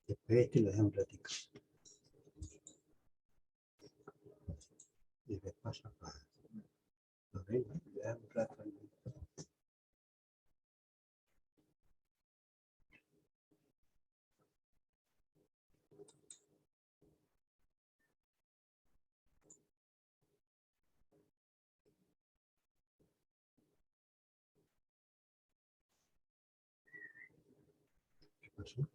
Después este lo dejo un ratito. Y después pasa para... ¿Lo ven? Lo dejo un rato ahí. ¿Qué pasó?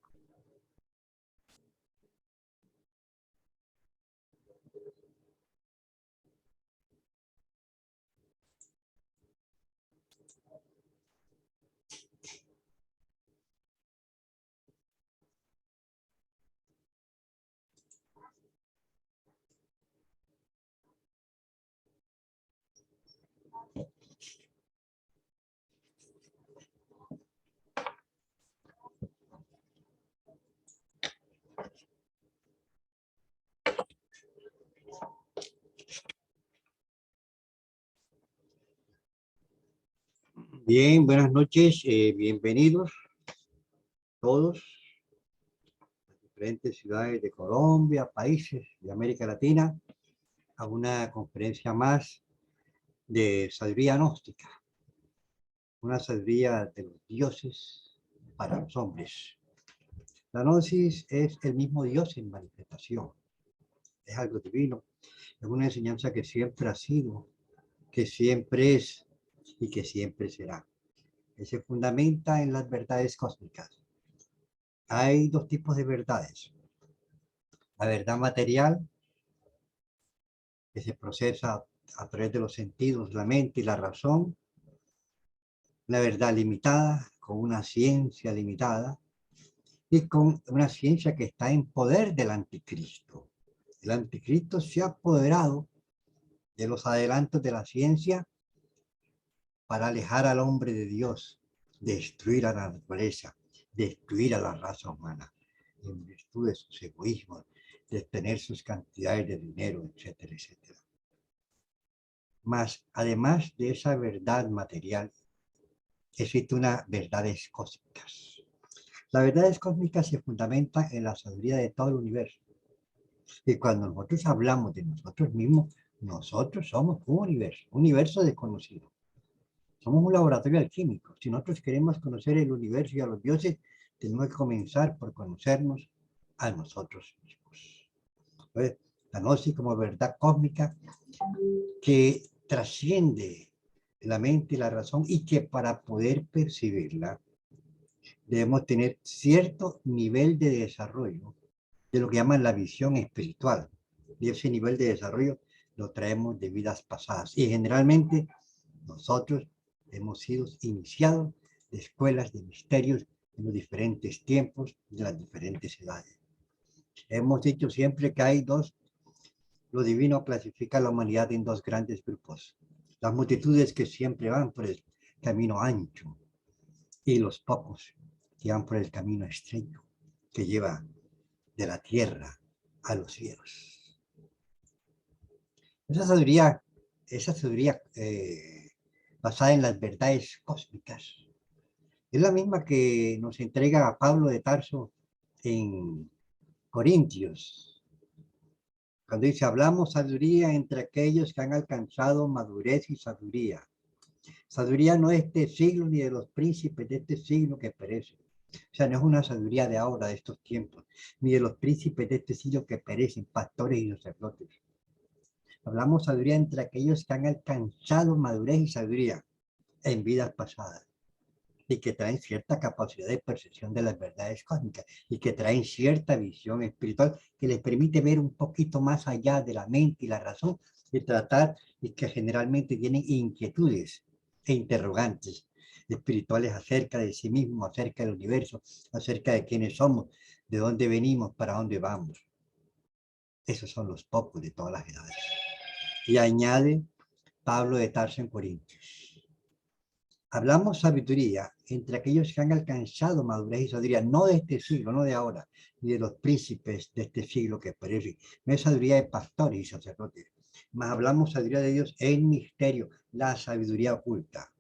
Bien, buenas noches, bienvenidos todos a diferentes ciudades de Colombia, países de América Latina, a una conferencia más de sabiduría gnóstica, una sabiduría de los dioses para los hombres. La gnosis es el mismo Dios en manifestación, es algo divino, es una enseñanza que siempre ha sido, que siempre es y que siempre será. Se fundamenta en las verdades cósmicas. Hay dos tipos de verdades. La verdad material, que se procesa a través de los sentidos, la mente y la razón. La verdad limitada, con una ciencia limitada y con una ciencia que está en poder del anticristo. El anticristo se ha apoderado de los adelantos de la ciencia para alejar al hombre de Dios, destruir a la naturaleza, destruir a la raza humana, en virtud de sus egoísmos, de tener sus cantidades de dinero, etcétera, etcétera. Mas, además de esa verdad material, existe unas verdades cósmicas. Las verdades cósmicas se fundamentan en la sabiduría de todo el universo. Y cuando nosotros hablamos de nosotros mismos, nosotros somos un universo desconocido. Somos un laboratorio alquímico. Si nosotros queremos conocer el universo y a los dioses, tenemos que comenzar por conocernos a nosotros mismos. Entonces, la gnosis como verdad cósmica que trasciende la mente y la razón y que para poder percibirla debemos tener cierto nivel de desarrollo de lo que llaman la visión espiritual. Y ese nivel de desarrollo lo traemos de vidas pasadas. Y generalmente nosotros hemos sido iniciados de escuelas de misterios en los diferentes tiempos, de las diferentes edades. Hemos dicho siempre que hay dos, lo divino clasifica a la humanidad en dos grandes grupos. Las multitudes que siempre van por el camino ancho y los pocos que van por el camino estrecho que lleva de la tierra a los cielos. Esa sabiduría basada en las verdades cósmicas es la misma que nos entrega a Pablo de Tarso en Corintios, cuando dice, hablamos sabiduría entre aquellos que han alcanzado madurez y sabiduría. Sabiduría no es de este siglo ni de los príncipes de este siglo que perecen. O sea, no es una sabiduría de ahora, de estos tiempos, ni de los príncipes de este siglo que perecen, pastores y sacerdotes. Hablamos sabiduría entre aquellos que han alcanzado madurez y sabiduría en vidas pasadas y que traen cierta capacidad de percepción de las verdades cósmicas y que traen cierta visión espiritual que les permite ver un poquito más allá de la mente y la razón y tratar y que generalmente tienen inquietudes e interrogantes espirituales acerca de sí mismos, acerca del universo, acerca de quiénes somos, de dónde venimos, para dónde vamos. Esos son los pocos de todas las edades. Y añade Pablo de Tarso en Corintios. Hablamos sabiduría entre aquellos que han alcanzado madurez y sabiduría, no de este siglo, no de ahora, ni de los príncipes de este siglo que perecen. No es sabiduría de pastores y sacerdotes, mas hablamos sabiduría de Dios en misterio, la sabiduría oculta,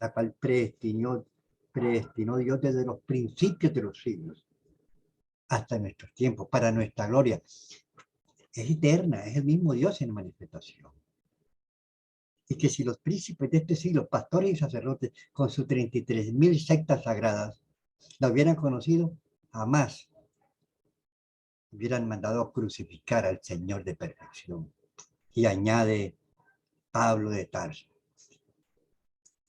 la cual predestinó Dios desde los principios de los siglos hasta nuestros tiempos, para nuestra gloria. Es eterna, es el mismo Dios en manifestación. Y que si los príncipes de este siglo, pastores y sacerdotes, con sus 33.000 sectas sagradas, la hubieran conocido, jamás hubieran mandado a crucificar al Señor de perfección. Y añade Pablo de Tarso,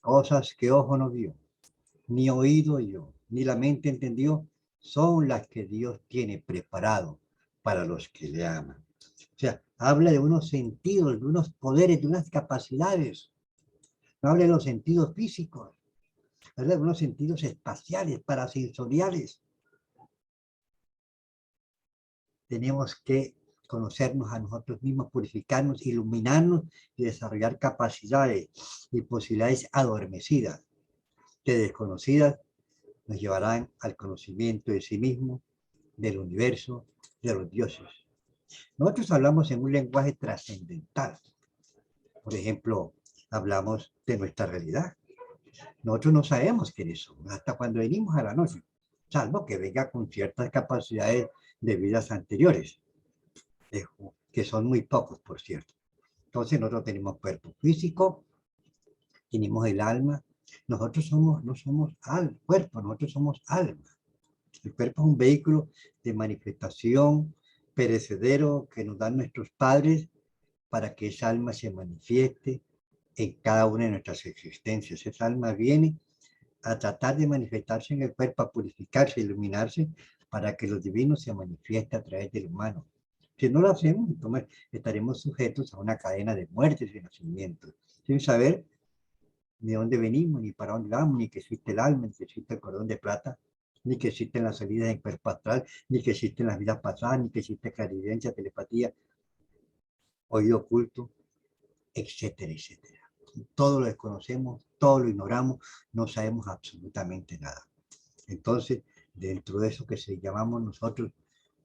cosas que ojo no vio, ni oído oyó, ni la mente entendió, son las que Dios tiene preparado para los que le aman. O sea, habla de unos sentidos, de unos poderes, de unas capacidades. No habla de los sentidos físicos, habla de unos sentidos espaciales, parasensoriales. Tenemos que conocernos a nosotros mismos, purificarnos, iluminarnos y desarrollar capacidades y posibilidades adormecidas, que desconocidas nos llevarán al conocimiento de sí mismo, del universo, de los dioses. Nosotros hablamos en un lenguaje trascendental. Por ejemplo, hablamos de nuestra realidad. Nosotros no sabemos quiénes somos hasta cuando venimos a la noche, salvo que venga con ciertas capacidades de vidas anteriores, que son muy pocos, por cierto. Entonces nosotros tenemos cuerpo físico, tenemos el alma. Nosotros somos, no somos cuerpo, nosotros somos alma. El cuerpo es un vehículo de manifestación perecedero que nos dan nuestros padres para que esa alma se manifieste en cada una de nuestras existencias. Esa alma viene a tratar de manifestarse en el cuerpo, a purificarse, iluminarse, para que lo divino se manifieste a través del humano. Si no lo hacemos, entonces estaremos sujetos a una cadena de muertes y nacimientos, sin saber de dónde venimos, ni para dónde vamos, ni que existe el alma, ni que existe el cordón de plata, ni que existen las salidas en cuerpo astral, ni que existen las vidas pasadas, ni que existe clarividencia, telepatía, oído oculto, etcétera, etcétera. Todo lo desconocemos, todo lo ignoramos, no sabemos absolutamente nada. Entonces, dentro de eso que se llamamos nosotros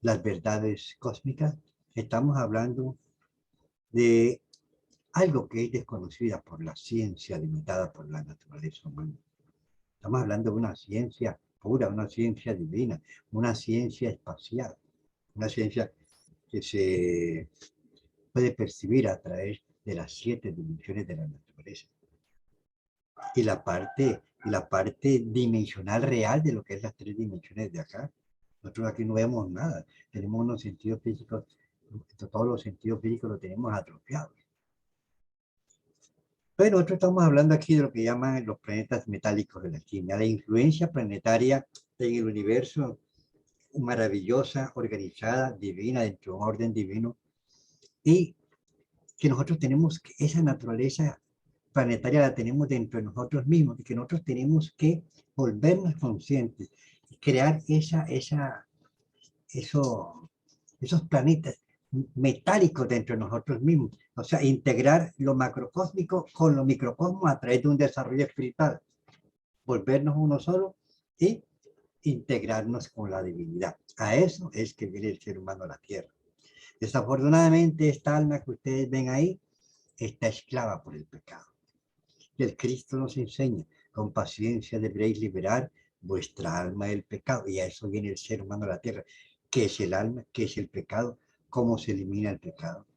las verdades cósmicas, estamos hablando de algo que es desconocida por la ciencia limitada por la naturaleza humana. Estamos hablando de una ciencia pura, una ciencia divina, una ciencia espacial, una ciencia que se puede percibir a través de las 7 dimensiones de la naturaleza. Y la parte dimensional real de lo que es las 3 dimensiones de acá. Nosotros aquí no vemos nada. Tenemos unos sentidos físicos, todos los sentidos físicos los tenemos atrofiados. Pero nosotros estamos hablando aquí de lo que llaman los planetas metálicos de la química, la influencia planetaria en el universo maravillosa, organizada, divina, dentro de un orden divino, y que nosotros tenemos esa naturaleza planetaria la tenemos dentro de nosotros mismos y que nosotros tenemos que volvernos conscientes y crear esos planetas metálicos dentro de nosotros mismos. O sea, integrar lo macrocósmico con lo microcosmos a través de un desarrollo espiritual. Volvernos uno solo y integrarnos con la divinidad. A eso es que viene el ser humano a la tierra. Desafortunadamente, esta alma que ustedes ven ahí está esclava por el pecado. Y el Cristo nos enseña, con paciencia deberéis liberar vuestra alma del pecado. Y a eso viene el ser humano a la tierra. ¿Qué es el alma? ¿Qué es el pecado? ¿Cómo se elimina el pecado?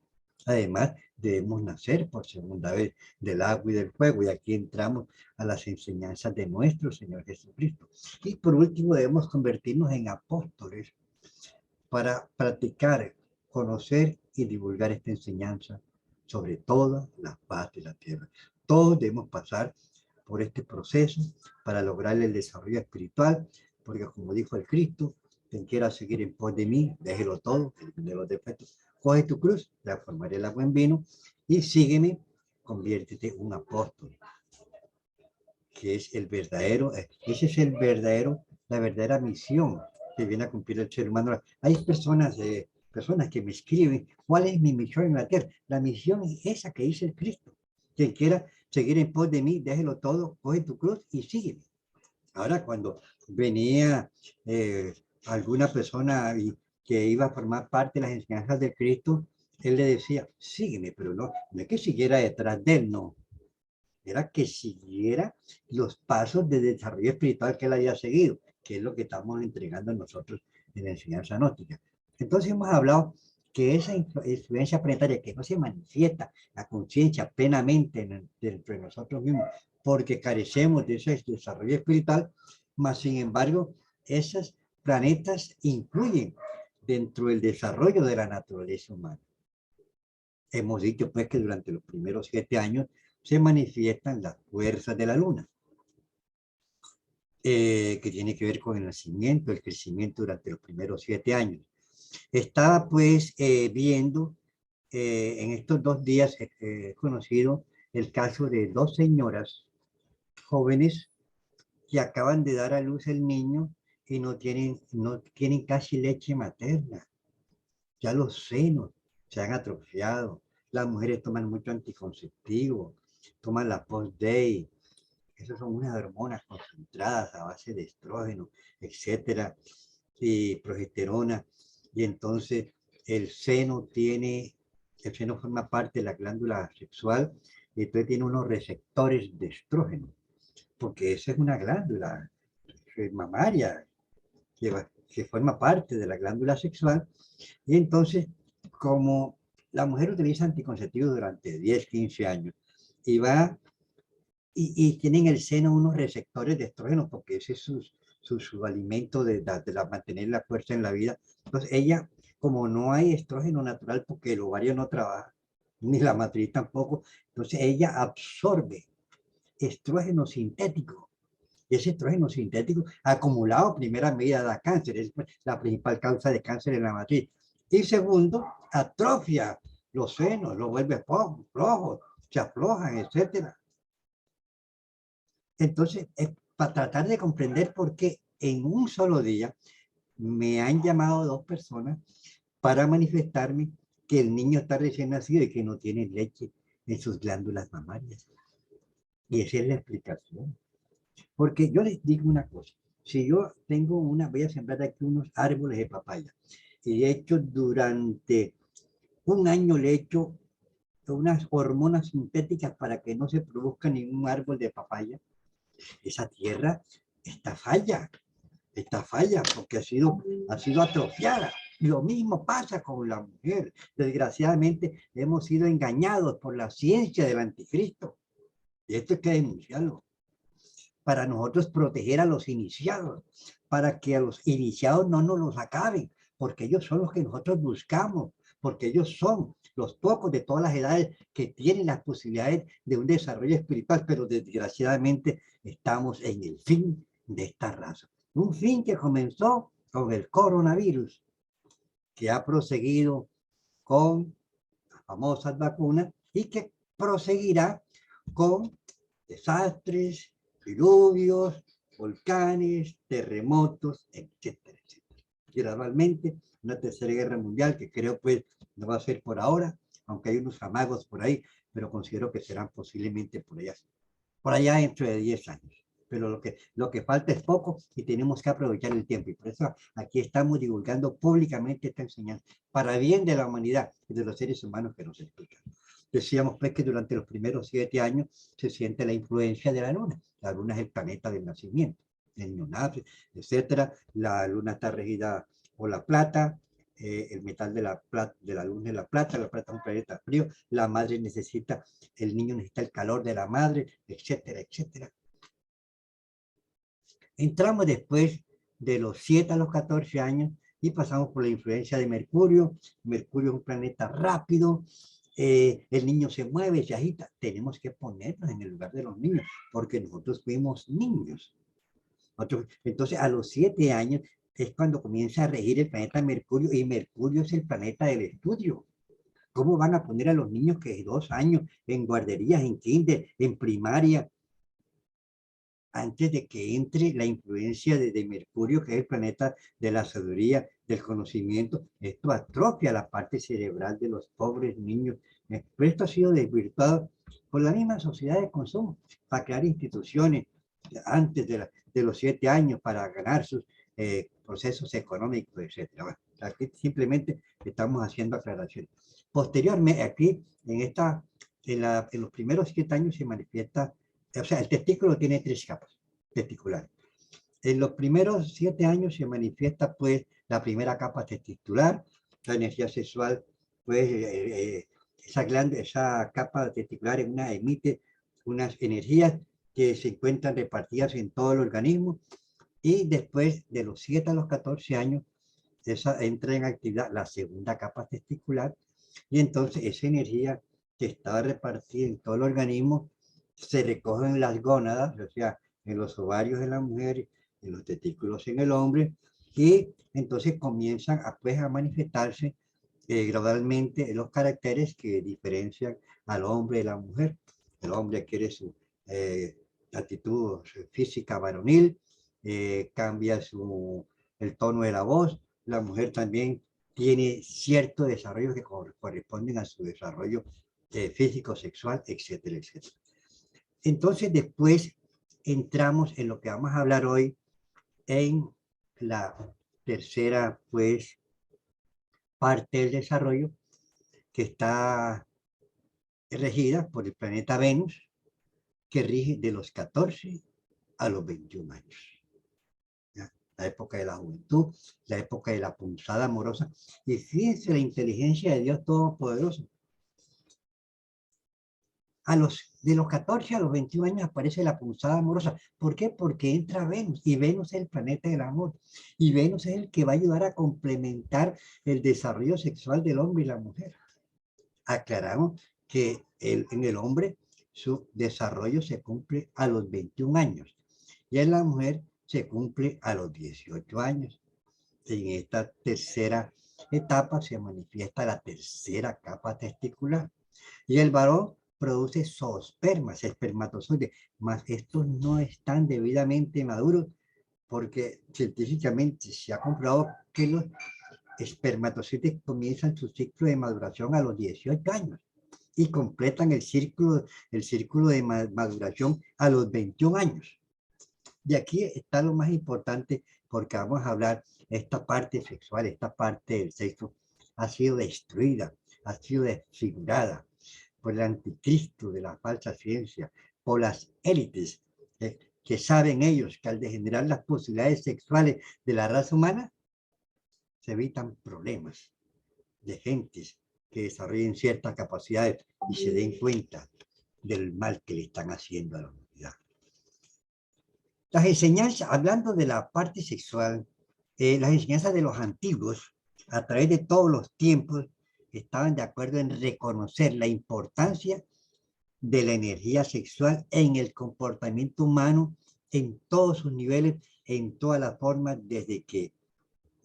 Además, debemos nacer por segunda vez del agua y del fuego. Y aquí entramos a las enseñanzas de nuestro Señor Jesucristo. Y por último, debemos convertirnos en apóstoles para practicar, conocer y divulgar esta enseñanza sobre toda la paz de la tierra. Todos debemos pasar por este proceso para lograr el desarrollo espiritual, porque como dijo el Cristo, quien quiera seguir en pos de mí, déjelo todo, de los defectos, coge tu cruz, transformaré el agua en vino y sígueme, conviértete en un apóstol, que es el verdadero, ese es el verdadero, la verdadera misión que viene a cumplir el ser humano. Hay personas que me escriben, ¿cuál es mi misión en la tierra? La misión es esa que dice el Cristo. Quien quiera seguir en pos de mí, déjelo todo, coge tu cruz y sígueme. Ahora, cuando venía alguna persona que iba a formar parte de las enseñanzas de Cristo, él le decía, sígueme, pero no es que siguiera detrás de él, no. Era que siguiera los pasos de desarrollo espiritual que él había seguido, que es lo que estamos entregando nosotros en la enseñanza gnóstica. Entonces hemos hablado que esa influencia planetaria que no se manifiesta la conciencia plenamente dentro de nosotros mismos, porque carecemos de ese desarrollo espiritual, mas sin embargo, esos planetas influyen dentro del desarrollo de la naturaleza humana. Hemos dicho pues que durante los primeros 7 años se manifiestan las fuerzas de la luna, que tiene que ver con el nacimiento, el crecimiento durante los primeros 7 años. Estaba pues viendo en estos 2 días, conocido el caso de 2 señoras jóvenes que acaban de dar a luz el niño y no tienen casi leche materna. Ya los senos se han atrofiado. Las mujeres toman mucho anticonceptivo, toman la post-day. Esas son unas hormonas concentradas a base de estrógeno, etcétera, y progesterona. Y entonces el seno forma parte de la glándula sexual y entonces tiene unos receptores de estrógeno, porque esa es una glándula mamaria que forma parte de la glándula sexual. Y entonces, como la mujer utiliza anticonceptivos durante 10, 15 años y tienen en el seno unos receptores de estrógeno, porque ese es su alimento de mantener la fuerza en la vida. Entonces ella, como no hay estrógeno natural porque el ovario no trabaja, ni la matriz tampoco, entonces ella absorbe estrógeno sintético. Y ese estrógeno sintético acumulado, primera medida, da cáncer, es la principal causa de cáncer en la matriz. Y segundo, atrofia los senos, los vuelve flojos, se aflojan, etcétera. Entonces, es para tratar de comprender por qué en un solo día me han llamado 2 personas para manifestarme que el niño está recién nacido y que no tiene leche en sus glándulas mamarias. Y esa es la explicación. Porque yo les digo una cosa, si yo voy a sembrar aquí unos árboles de papaya, y de hecho durante un año le he hecho unas hormonas sintéticas para que no se produzca ningún árbol de papaya, esa tierra está falla porque ha sido atrofiada. Y lo mismo pasa con la mujer. Desgraciadamente hemos sido engañados por la ciencia del anticristo. Y esto hay que denunciarlo. Para nosotros proteger a los iniciados, para que a los iniciados no nos los acaben, porque ellos son los que nosotros buscamos, porque ellos son los pocos de todas las edades que tienen las posibilidades de un desarrollo espiritual, pero desgraciadamente estamos en el fin de esta raza. Un fin que comenzó con el coronavirus, que ha proseguido con las famosas vacunas y que proseguirá con desastres, diluvios, volcanes, terremotos, etcétera, etcétera. Gradualmente, una tercera guerra mundial que creo pues no va a ser por ahora, aunque hay unos amagos por ahí, pero considero que serán posiblemente por allá dentro de 10 años. Pero lo que falta es poco y tenemos que aprovechar el tiempo. Y por eso aquí estamos divulgando públicamente esta enseñanza para bien de la humanidad y de los seres humanos que nos escuchan. Decíamos pues que durante los primeros 7 años se siente la influencia de la luna. La luna es el planeta del nacimiento, el neonato, etcétera. La luna está regida por la plata, el metal de la luna es la plata es un planeta frío, la madre necesita, el niño necesita el calor de la madre, etcétera, etcétera. Entramos después de los 7 a los 14 años y pasamos por la influencia de Mercurio. Mercurio es un planeta rápido, el niño se mueve, se agita. Tenemos que ponernos en el lugar de los niños, porque nosotros fuimos niños. Entonces, a los 7 años es cuando comienza a regir el planeta Mercurio, y Mercurio es el planeta del estudio. ¿Cómo van a poner a los niños que de 2 años en guarderías, en kinder, en primaria, antes de que entre la influencia de Mercurio, que es el planeta de la sabiduría, del conocimiento, esto atrofia la parte cerebral de los pobres niños. Pero esto ha sido desvirtuado por la misma sociedad de consumo, para crear instituciones antes de los 7 años para ganar sus procesos económicos, etcétera. Bueno, aquí simplemente estamos haciendo aclaraciones. Posteriormente, aquí en los primeros 7 años se manifiesta, o sea, el testículo tiene 3 capas testiculares. En los primeros 7 años se manifiesta pues la primera capa testicular, la energía sexual, pues esa capa testicular emite unas energías que se encuentran repartidas en todo el organismo, y después de los 7 a los 14 años esa entra en actividad la segunda capa testicular, y entonces esa energía que estaba repartida en todo el organismo se recoge en las gónadas, o sea, en los ovarios de la mujer, en los testículos en el hombre, y entonces comienzan pues, a manifestarse gradualmente los caracteres que diferencian al hombre de la mujer. El hombre adquiere su actitud física varonil, cambia el tono de la voz. La mujer también tiene cierto desarrollo que corresponden a su desarrollo físico, sexual, etcétera, etcétera. Entonces después entramos en lo que vamos a hablar hoy, en la tercera pues parte del desarrollo, que está regida por el planeta Venus, que rige de los 14 a los 21 años. ¿Ya? La época de la juventud, la época de la punzada amorosa. Y fíjense la inteligencia de Dios Todopoderoso. De los 14 a los 21 años aparece la punzada amorosa. ¿Por qué? Porque entra Venus, y Venus es el planeta del amor. Y Venus es el que va a ayudar a complementar el desarrollo sexual del hombre y la mujer. Aclaramos que en el hombre su desarrollo se cumple a los 21 años y en la mujer se cumple a los 18 años. En esta tercera etapa se manifiesta la tercera capa testicular, y el varón produce zoospermas, espermatozoides, mas estos no están debidamente maduros, porque científicamente se ha comprobado que los espermatozoides comienzan su ciclo de maduración a los 18 años y completan el círculo de maduración a los 21 años. Y aquí está lo más importante, porque vamos a hablar, esta parte sexual, esta parte del sexo ha sido destruida, ha sido desfigurada por el anticristo de la falsa ciencia, por las élites, que saben ellos que al degenerar las posibilidades sexuales de la raza humana, se evitan problemas de gentes que desarrollen ciertas capacidades y se den cuenta del mal que le están haciendo a la humanidad. Las enseñanzas, hablando de la parte sexual, las enseñanzas de los antiguos, a través de todos los tiempos, estaban de acuerdo en reconocer la importancia de la energía sexual en el comportamiento humano, en todos sus niveles, en todas las formas, desde que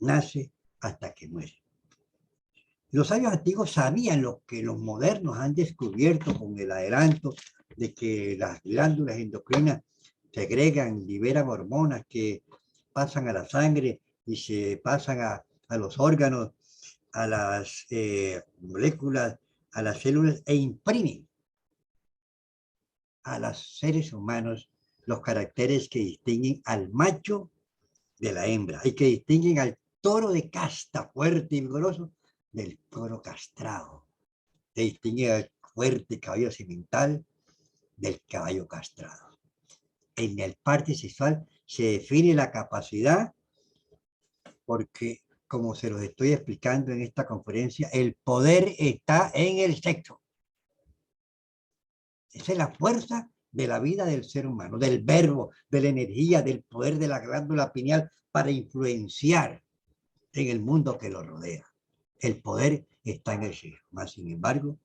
nace hasta que muere. Los sabios antiguos sabían lo que los modernos han descubierto con el adelanto de que las glándulas endocrinas segregan, liberan hormonas que pasan a la sangre y se pasan a los órganos, a las moléculas, a las células, e imprimen a los seres humanos los caracteres que distinguen al macho de la hembra y que distinguen al toro de casta fuerte y vigoroso del toro castrado. Se distingue al fuerte caballo semental del caballo castrado. En el parte sexual se define la capacidad, porque, como se los estoy explicando en esta conferencia, el poder está en el sexo. Esa es la fuerza de la vida del ser humano, del verbo, de la energía, del poder de la glándula pineal para influenciar en el mundo que lo rodea. El poder está en el sexo, más sin embargo,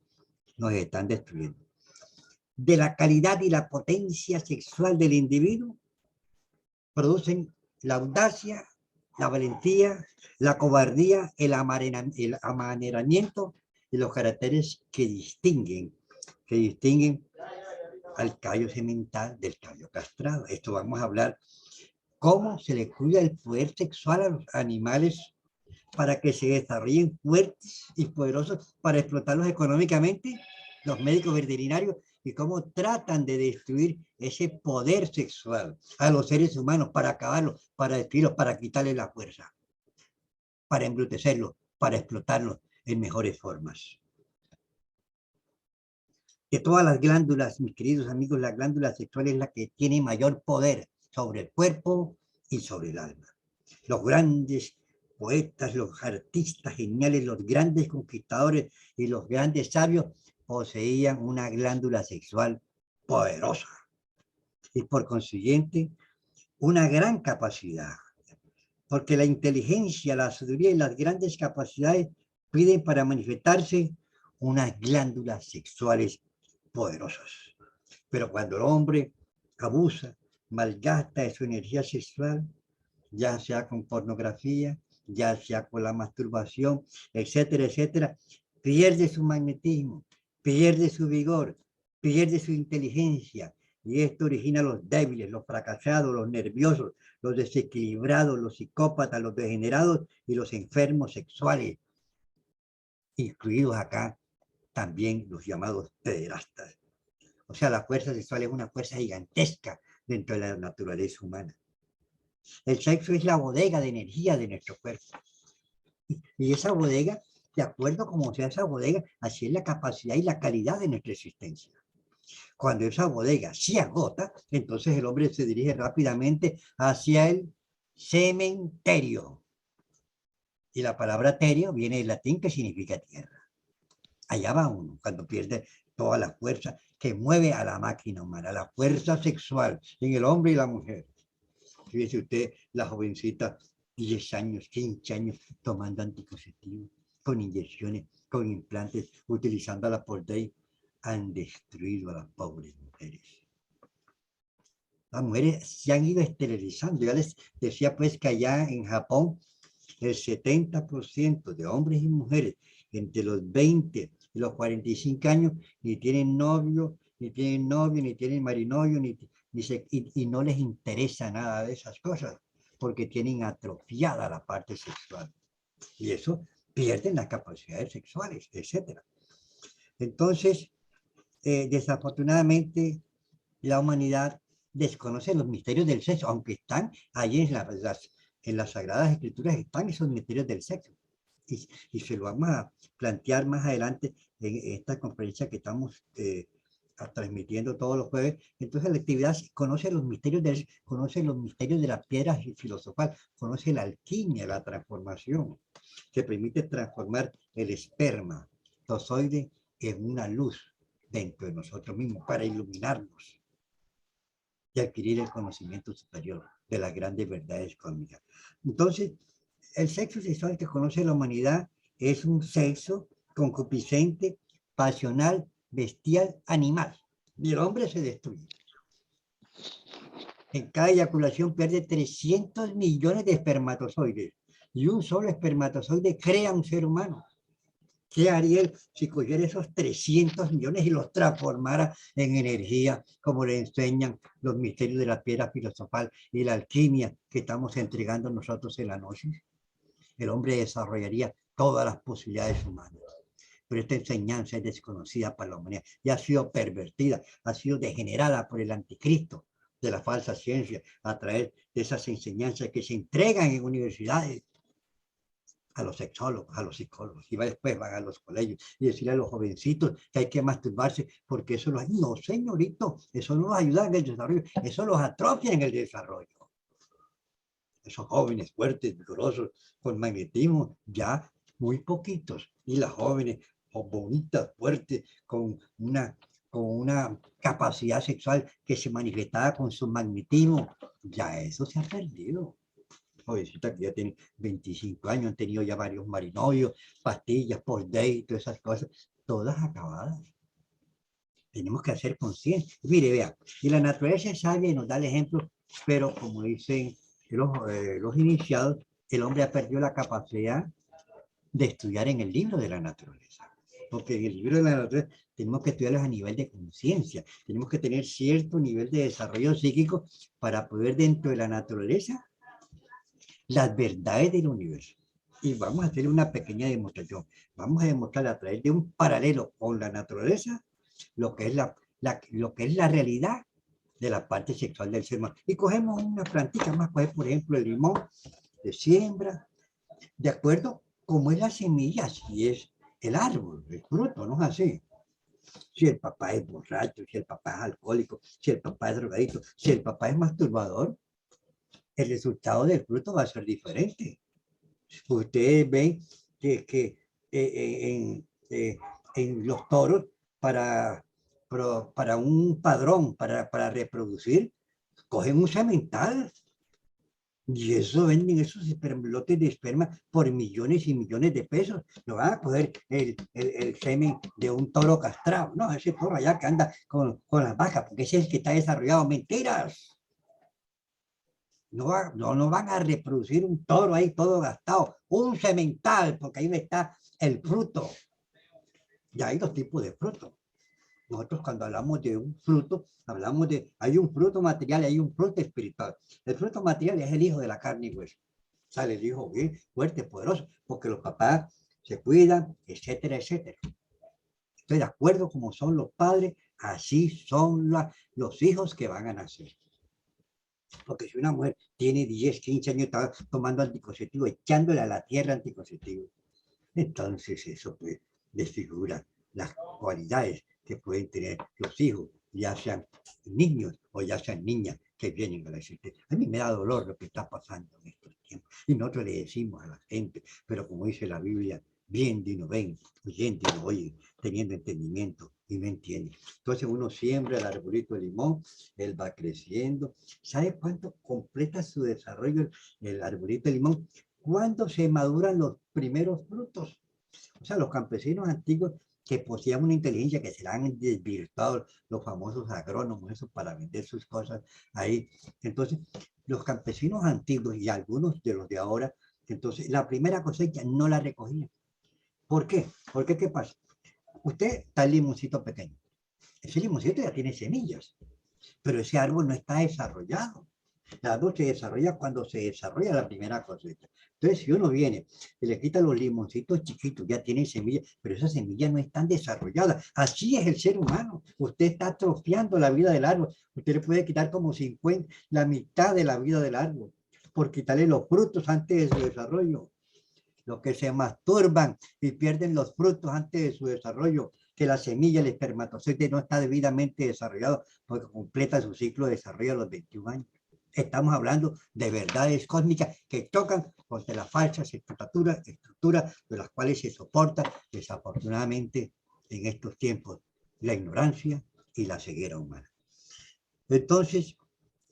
nos están destruyendo. De la calidad y la potencia sexual del individuo producen la audacia, la valentía, la cobardía, el amaneramiento y los caracteres que distinguen al caballo semental del caballo castrado. Esto vamos a hablar cómo se le cuida el poder sexual a los animales para que se desarrollen fuertes y poderosos para explotarlos económicamente, los médicos veterinarios, y cómo tratan de destruir ese poder sexual a los seres humanos para acabarlos, para destruirlos, para quitarles la fuerza, para embrutecerlos, para explotarlos en mejores formas. De todas las glándulas, mis queridos amigos, la glándula sexual es la que tiene mayor poder sobre el cuerpo y sobre el alma. Los grandes poetas, los artistas geniales, los grandes conquistadores y los grandes sabios poseían una glándula sexual poderosa y por consiguiente una gran capacidad, porque la inteligencia, la sabiduría y las grandes capacidades piden para manifestarse unas glándulas sexuales poderosas. Pero cuando el hombre abusa, malgasta de su energía sexual, ya sea con pornografía, ya sea con la masturbación, etcétera, etcétera, pierde su magnetismo, pierde su vigor, pierde su inteligencia, y esto origina los débiles, los fracasados, los nerviosos, los desequilibrados, los psicópatas, los degenerados y los enfermos sexuales, incluidos acá también los llamados pederastas. O sea, la fuerza sexual es una fuerza gigantesca dentro de la naturaleza humana. El sexo es la bodega de energía de nuestro cuerpo. Y esa bodega, de acuerdo a cómo sea esa bodega, así es la capacidad y la calidad de nuestra existencia. Cuando esa bodega se agota, entonces el hombre se dirige rápidamente hacia el cementerio. Y la palabra terio viene del latín que significa tierra. Allá va uno cuando pierde toda la fuerza que mueve a la máquina humana, la fuerza sexual en el hombre y la mujer. Fíjese usted, la jovencita, 10 años, 15 años, tomando anticonceptivos, con inyecciones, con implantes, utilizándola por day, han destruido a las pobres mujeres. Las mujeres se han ido esterilizando. Ya les decía pues que allá en Japón, el 70% de hombres y mujeres entre los 20 y los 45 años ni tienen novio, ni tienen marinovio, y no les interesa nada de esas cosas, porque tienen atrofiada la parte sexual. Y eso pierden las capacidades sexuales, etc. Entonces, desafortunadamente, la humanidad desconoce los misterios del sexo, aunque están ahí en las Sagradas Escrituras, están esos misterios del sexo. Y se lo vamos a plantear más adelante en esta conferencia que estamos transmitiendo todos los jueves. Entonces la actividad conoce los misterios de la piedra filosofal, conoce la alquimia, la transformación, que permite transformar el esperma tozoide en una luz dentro de nosotros mismos para iluminarnos y adquirir el conocimiento superior de las grandes verdades cósmicas. Entonces, el sexo sexual que conoce la humanidad es un sexo concupiscente, pasional, bestial, animal. Y el hombre se destruye. En cada eyaculación pierde 300 millones de espermatozoides. Y un solo espermatozoide crea un ser humano. ¿Qué haría él si cogiera esos 300 millones y los transformara en energía, como le enseñan los misterios de la piedra filosofal y la alquimia que estamos entregando nosotros en la noche? El hombre desarrollaría todas las posibilidades humanas. Pero esta enseñanza es desconocida para la humanidad y ha sido pervertida, ha sido degenerada por el anticristo de la falsa ciencia a través de esas enseñanzas que se entregan en universidades a los sexólogos, a los psicólogos, y después van a los colegios y decirle a los jovencitos que hay que masturbarse porque eso los ayuda. No, señorito, eso no los ayuda en el desarrollo, eso los atrofia en el desarrollo. Esos jóvenes fuertes, vigorosos, con magnetismo, ya muy poquitos, y las jóvenes bonitas, fuertes, con una capacidad sexual que se manifestaba con su magnetismo, ya eso se ha perdido. Jovencitas que ya tienen 25 años, han tenido ya varios marinovios, pastillas, post-date, todas esas cosas, todas acabadas. Tenemos que hacer conciencia. Mire, vea, y la naturaleza es sabia y nos da el ejemplo, pero como dicen los iniciados, el hombre ha perdido la capacidad de estudiar en el libro de la naturaleza. Porque en el libro de la naturaleza tenemos que estudiarlos a nivel de conciencia, tenemos que tener cierto nivel de desarrollo psíquico para poder dentro de la naturaleza las verdades del universo, Y vamos a hacer una pequeña demostración. Vamos a demostrar a través de un paralelo con la naturaleza lo que es lo que es la realidad de la parte sexual del ser humano. Y cogemos una plantita más, pues, por ejemplo, el limón, de siembra, de acuerdo como es la semilla, si es el árbol, el fruto, ¿no es así? Si el papá es borracho, si el papá es alcohólico, si el papá es drogadito, si el papá es masturbador, el resultado del fruto va a ser diferente. Ustedes ven que en los toros, para, para un padrón, para reproducir, cogen un semental y eso venden esos lotes de esperma por millones y millones de pesos. No van a coger el semen de un toro castrado, no, ese toro allá que anda con las vacas, porque ese es el que está desarrollado. Mentiras. No van a reproducir un toro ahí todo gastado, un semental, porque ahí está el fruto. Y hay dos tipos de frutos. Nosotros cuando hablamos de un fruto, hablamos de, hay un fruto material y hay un fruto espiritual. El fruto material es el hijo de la carne y hueso. Sale el hijo bien fuerte, poderoso, porque los papás se cuidan, etcétera, etcétera. Estoy de acuerdo como son los padres, así son los hijos que van a nacer. Porque si una mujer tiene 10, 15 años, está tomando anticonceptivo, echándole a la tierra anticonceptivo, entonces eso pues desfigura las cualidades que pueden tener los hijos, ya sean niños o ya sean niñas que vienen a la existencia. A mí me da dolor lo que está pasando en estos tiempos. Y nosotros le decimos a la gente, pero como dice la Biblia, viendo y no ven, oyendo y no oyen, teniendo entendimiento y no entienden. Entonces uno siembra el arbolito de limón, él va creciendo. ¿Sabe cuánto completa su desarrollo el arbolito de limón? Cuando se maduran los primeros frutos. O sea, los campesinos antiguos que poseían una inteligencia que se la han desvirtuado, los famosos agrónomos, eso para vender sus cosas ahí. Entonces, los campesinos antiguos y algunos de los de ahora, entonces, la primera cosecha no la recogían. ¿Por qué? Porque, ¿qué pasa? Usted está el limoncito pequeño. Ese limoncito ya tiene semillas, pero ese árbol no está desarrollado. El árbol se desarrolla cuando se desarrolla la primera cosecha. Entonces, si uno viene y le quita los limoncitos chiquitos, ya tienen semillas, pero esas semillas no están desarrolladas. Así es el ser humano. Usted está atrofiando la vida del árbol. Usted le puede quitar como 50, la mitad de la vida del árbol, por quitarle los frutos antes de su desarrollo. Los que se masturban y pierden los frutos antes de su desarrollo, que la semilla, el espermatozoide no está debidamente desarrollado porque completa su ciclo de desarrollo a los 21 años. Estamos hablando de verdades cósmicas que tocan contra las falsas estructuras de las cuales se soporta desafortunadamente en estos tiempos la ignorancia y la ceguera humana. Entonces,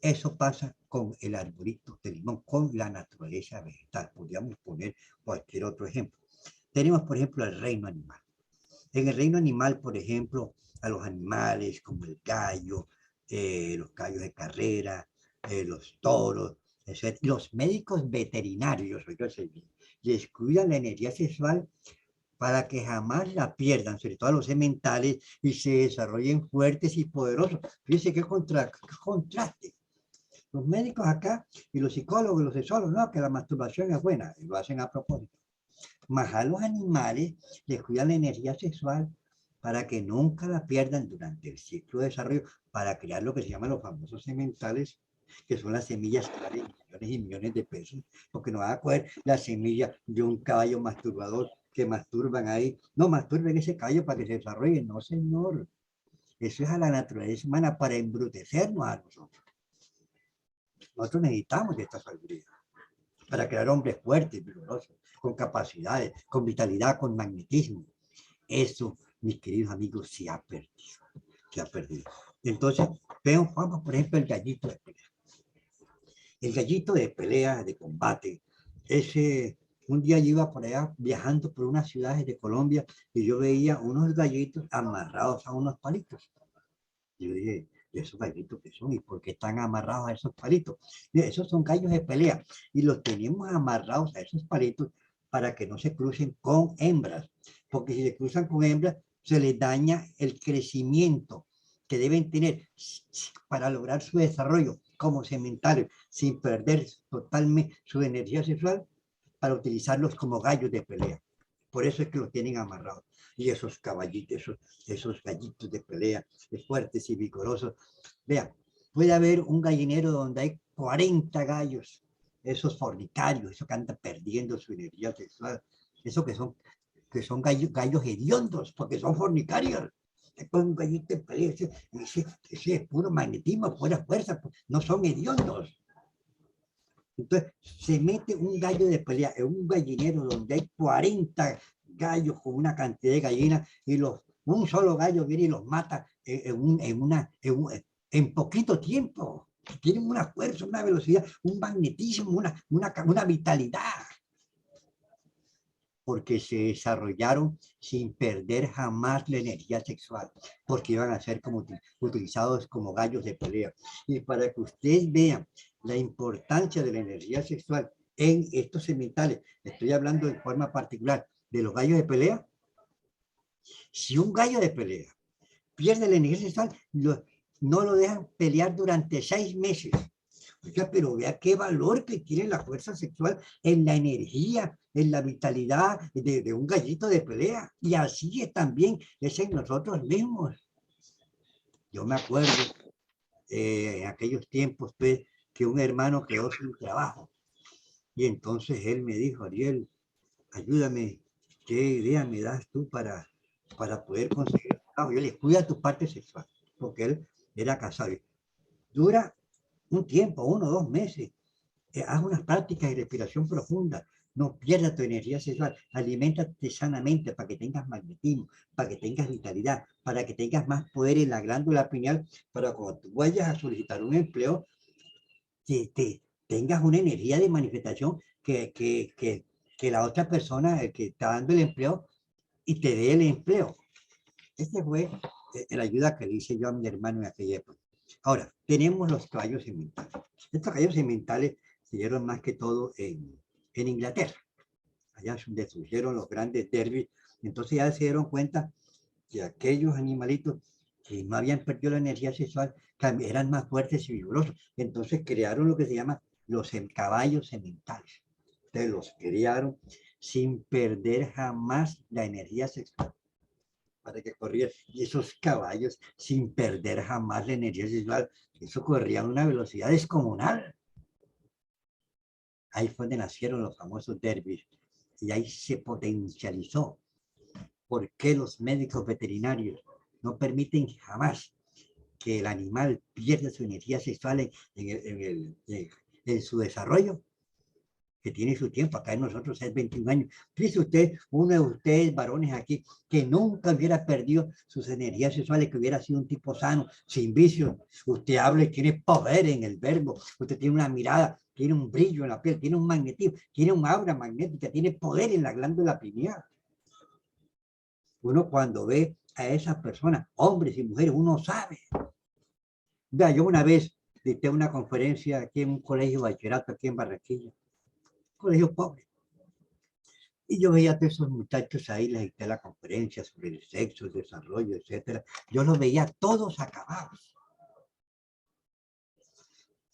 eso pasa con el arbolito de limón, con la naturaleza vegetal. Podríamos poner cualquier otro ejemplo. Tenemos, por ejemplo, el reino animal. En el reino animal, por ejemplo, a los animales como el gallo, los gallos de carrera, los toros, etc. Los médicos veterinarios, les cuidan la energía sexual para que jamás la pierdan, sobre todo a los sementales, y se desarrollen fuertes y poderosos. Fíjense qué contraste. Los médicos acá y los psicólogos y los sexólogos, no, que la masturbación es buena, y lo hacen a propósito. Más a los animales les cuidan la energía sexual para que nunca la pierdan durante el ciclo de desarrollo, para crear lo que se llaman los famosos sementales, que son las semillas que valen millones y millones de pesos, porque no van a coger la semilla de un caballo masturbador que masturban ahí. No, masturben ese caballo para que se desarrolle. No, señor. Eso es a la naturaleza humana para embrutecernos a nosotros. Nosotros necesitamos de esta sabiduría para crear hombres fuertes, vigorosos, con capacidades, con vitalidad, con magnetismo. Eso, mis queridos amigos, se ha perdido. Se ha perdido. Entonces, vamos, por ejemplo, el gallito de pelea. El gallito de pelea, de combate, ese, un día yo iba por allá viajando por unas ciudades de Colombia y yo veía unos gallitos amarrados a unos palitos. Yo dije, ¿y esos gallitos qué son? ¿Y por qué están amarrados a esos palitos? Mira, esos son gallos de pelea y los tenemos amarrados a esos palitos para que no se crucen con hembras, porque si se cruzan con hembras se les daña el crecimiento que deben tener para lograr su desarrollo como sementales sin perder totalmente su energía sexual, para utilizarlos como gallos de pelea. Por eso es que los tienen amarrados. Y esos caballitos, esos gallitos de pelea, fuertes y vigorosos. Vean, puede haber un gallinero donde hay 40 gallos, esos fornicarios, esos que andan perdiendo su energía sexual, esos que son gallos hediondos, porque son fornicarios. Un gallito de pelea, ese es puro magnetismo, pura fuerza, no son hediondos. Entonces, se mete un gallo de pelea en un gallinero donde hay 40 gallos con una cantidad de gallinas y un solo gallo viene y los mata en poquito tiempo. Tienen una fuerza, una velocidad, un magnetismo, una vitalidad. Porque se desarrollaron sin perder jamás la energía sexual, porque iban a ser utilizados como gallos de pelea. Y para que ustedes vean la importancia de la energía sexual en estos sementales, estoy hablando de forma particular de los gallos de pelea. Si un gallo de pelea pierde la energía sexual, no lo dejan pelear durante 6 meses. Oiga, pero vea qué valor que tiene la fuerza sexual en la energía, en la vitalidad de un gallito de pelea. Y así es también es en nosotros mismos. Yo me acuerdo en aquellos tiempos pues, que un hermano quedó sin trabajo. Y entonces él me dijo, Ariel, ayúdame, ¿qué idea me das tú para poder conseguir trabajo? Yo le cuida tu parte sexual, porque él era casado. Dura un tiempo, 1 o 2 meses. Haz unas prácticas de respiración profunda, no pierdas tu energía sexual, aliméntate sanamente para que tengas magnetismo, para que tengas vitalidad, para que tengas más poder en la glándula pineal, para cuando tú vayas a solicitar un empleo, que tengas una energía de manifestación que la otra persona, el que está dando el empleo, y te dé el empleo. Esta fue la ayuda que le hice yo a mi hermano en aquella época. Ahora, tenemos los caballos sementales. Estos caballos sementales se dieron más que todo en Inglaterra. Allá donde surgieron los grandes derbis. Entonces ya se dieron cuenta que aquellos animalitos que no habían perdido la energía sexual eran más fuertes y vigorosos. Entonces crearon lo que se llama los caballos sementales. Entonces los criaron sin perder jamás la energía sexual para que corrieran. Y esos caballos, sin perder jamás la energía sexual, eso corría a una velocidad descomunal. Ahí fue donde nacieron los famosos derbis y ahí se potencializó. ¿Por qué los médicos veterinarios no permiten jamás que el animal pierda su energía sexual en su desarrollo? Que tiene su tiempo, acá en nosotros es 21 años. Dice usted, uno de ustedes, varones aquí, que nunca hubiera perdido sus energías sexuales, que hubiera sido un tipo sano, sin vicios. Usted habla y tiene poder en el verbo, usted tiene una mirada, tiene un brillo en la piel, tiene un magnetismo, tiene un aura magnética, tiene poder en la glándula pineal. Uno cuando ve a esas personas, hombres y mujeres, uno sabe. Vea, yo una vez dicté una conferencia aquí en un colegio de bachillerato aquí en Barranquilla, colegio pobre. Y yo veía a todos esos muchachos ahí, les dicté la conferencia sobre el sexo, el desarrollo, etcétera. Yo los veía todos acabados.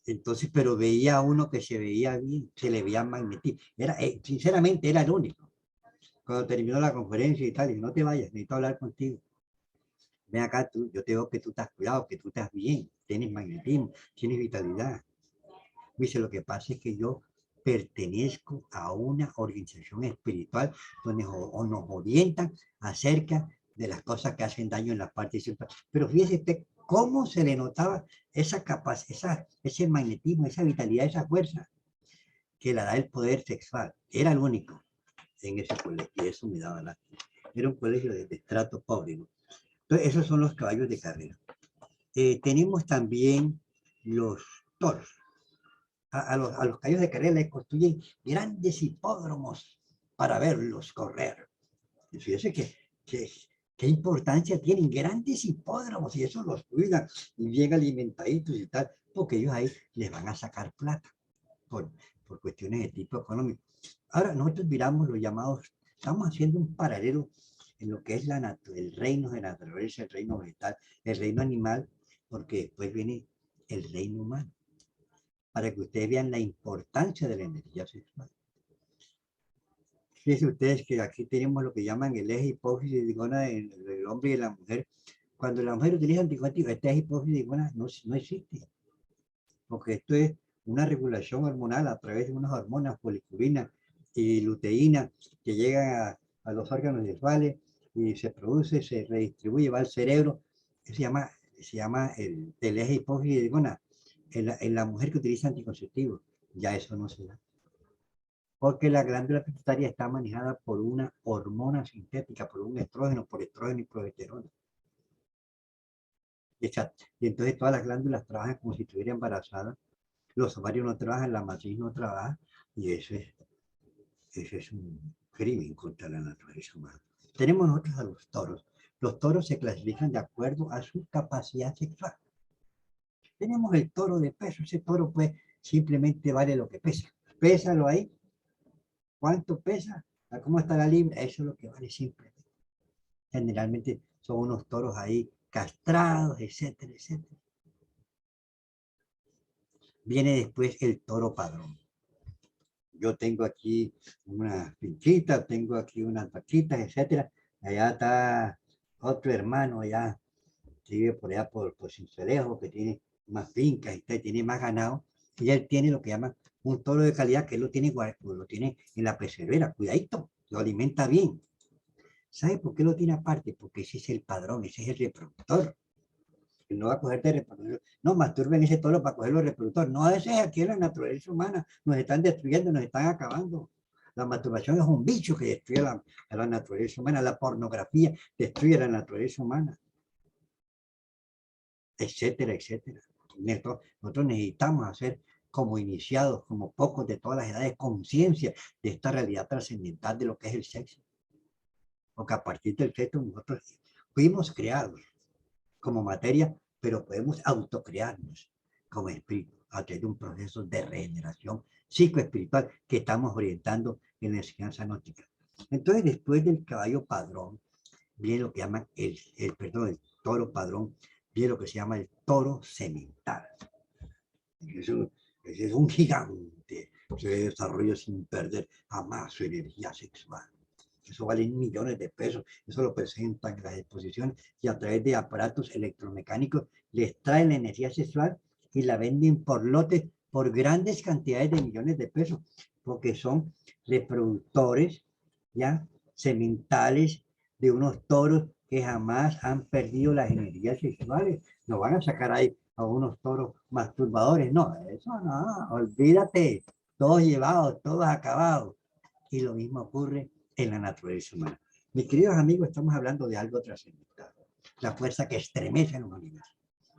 Entonces, pero veía a uno que se veía bien, se le veía magnetismo. Sinceramente, era el único. Cuando terminó la conferencia y tal, y no te vayas, necesito hablar contigo. Ven acá, yo te veo que tú estás cuidado, que tú estás bien, tienes magnetismo, tienes vitalidad. Dice, lo que pasa es que yo pertenezco a una organización espiritual donde nos orientan acerca de las cosas que hacen daño en la parte sexual. Pero fíjese usted cómo se le notaba esa capacidad, ese magnetismo, esa vitalidad, esa fuerza que la da el poder sexual. Era el único en ese colegio y eso me daba lástima. Era un colegio de estrato pobre, ¿no? Entonces, esos son los caballos de carrera. Tenemos también los toros. A los caballos de carrera les construyen grandes hipódromos para verlos correr. Y fíjense qué importancia tienen grandes hipódromos y eso los cuidan y bien alimentaditos y tal, porque ellos ahí les van a sacar plata por cuestiones de tipo económico. Ahora nosotros miramos los llamados, estamos haciendo un paralelo en lo que es el reino de la naturaleza, el reino vegetal, el reino animal, porque después viene el reino humano, para que ustedes vean la importancia de la energía sexual. Fíjense ustedes que aquí tenemos lo que llaman el eje hipófisis digona del hombre y de la mujer. Cuando la mujer utiliza anticonceptivos, este eje hipófisis digona no existe, porque esto es una regulación hormonal a través de unas hormonas, policulina y luteína, que llegan a los órganos sexuales y se produce, se redistribuye, va al cerebro. Se llama el eje hipófisis digona en la mujer que utiliza anticonceptivos. Ya eso no se da, porque la glándula pituitaria está manejada por una hormona sintética, por un estrógeno, por estrógeno y progesterona. Exacto. Y entonces todas las glándulas trabajan como si estuviera embarazada, los ovarios no trabajan, la matriz no trabaja, y eso es un crimen contra la naturaleza humana. Tenemos nosotros a los toros. Los toros se clasifican de acuerdo a su capacidad sexual. Tenemos el toro de peso, ese toro pues simplemente vale lo que pesa. Pésalo ahí. ¿Cuánto pesa? ¿Cómo está la libra? Eso es lo que vale simplemente. Generalmente son unos toros ahí castrados, etcétera, etcétera. Viene después el toro padrón. Yo tengo aquí una finquita, tengo aquí unas vaquitas, etcétera. Allá está otro hermano, allá, que vive por allá por Sincelejo, que tiene más fincas y tiene más ganado. Y él tiene lo que llaman un toro de calidad, que él lo tiene en la pesebrera, cuidadito, lo alimenta bien. ¿Sabe por qué lo tiene aparte? Porque ese es el padrón, ese es el reproductor. Él no va a coger de reproductor. No, masturben ese toro para cogerlo reproductor. No, ese es aquí en la naturaleza humana. Nos están destruyendo, nos están acabando. La masturbación es un bicho que destruye a la naturaleza humana. La pornografía destruye a la naturaleza humana, etcétera, etcétera. Nosotros necesitamos hacer como iniciados, como pocos de todas las edades, conciencia de esta realidad trascendental de lo que es el sexo. Porque a partir del sexo nosotros fuimos creados como materia, pero podemos autocrearnos como espíritu a través de un proceso de regeneración psicoespiritual que estamos orientando en la enseñanza gnóstica. Entonces, después del caballo padrón, viene lo que llaman el toro padrón, viene lo que se llama el toro semental. Eso, ese es un gigante, se desarrolla sin perder jamás su energía sexual. Eso vale millones de pesos, eso lo presentan en las exposiciones y a través de aparatos electromecánicos les traen la energía sexual y la venden por lotes por grandes cantidades de millones de pesos, porque son reproductores ya sementales de unos toros que jamás han perdido las energías sexuales. No van a sacar ahí a unos toros masturbadores, no, eso no, olvídate, todos llevados, todos acabados. Y lo mismo ocurre en la naturaleza humana. Mis queridos amigos, estamos hablando de algo trascendental, la fuerza que estremece en los universo,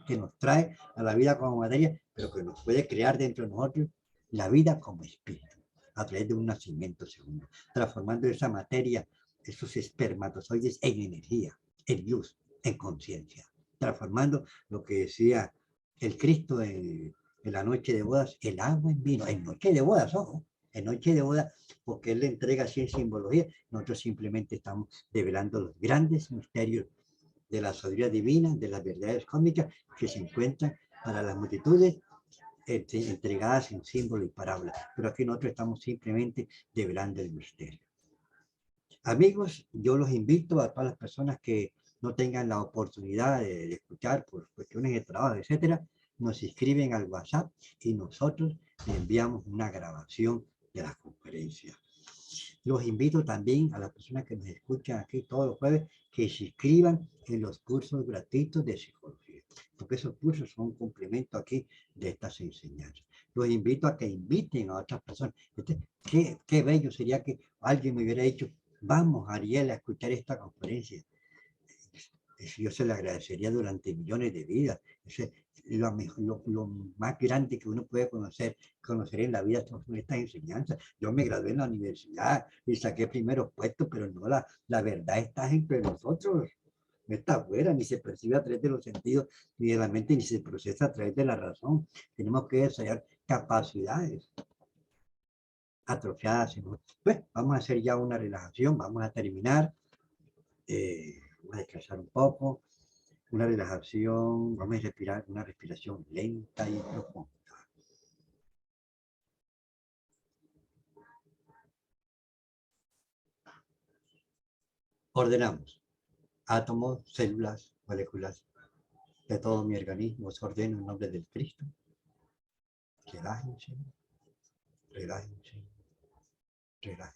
que nos trae a la vida como materia, pero que nos puede crear dentro de nosotros la vida como espíritu, a través de un nacimiento segundo, transformando esa materia, esos espermatozoides en energía, en luz, en conciencia, transformando lo que decía el Cristo en la noche de bodas, el agua en vino, en noche de bodas, ojo, en noche de bodas, porque él le entrega así en simbología, nosotros simplemente estamos develando los grandes misterios de la sabiduría divina, de las verdades cósmicas que se encuentran para las multitudes entregadas en símbolo y parábola. Pero aquí nosotros estamos simplemente develando el misterio. Amigos, yo los invito a todas las personas que no tengan la oportunidad de escuchar por cuestiones de trabajo, etcétera, nos inscriben al WhatsApp y nosotros le enviamos una grabación de la conferencia. Los invito también a las personas que nos escuchan aquí todos los jueves que se inscriban en los cursos gratuitos de psicología, porque esos cursos son un complemento aquí de estas enseñanzas. Los invito a que inviten a otras personas. Qué bello sería que alguien me hubiera dicho, vamos, Ariel, a escuchar esta conferencia. Yo se le agradecería durante millones de vidas. Lo más grande que uno puede conocer en la vida son estas enseñanzas. Yo me gradué en la universidad y saqué primeros puestos, pero no, la verdad está entre nosotros. No está afuera, ni se percibe a través de los sentidos, ni de la mente, ni se procesa a través de la razón. Tenemos que desarrollar capacidades atrofiadas. Pues vamos a hacer ya una relajación, vamos a terminar. Vamos a descansar un poco, una relajación, vamos a respirar una respiración lenta y profunda. Ordenamos átomos, células, moléculas de todo mi organismo. Os ordeno en nombre del Cristo. Relájense, relájense, relájense.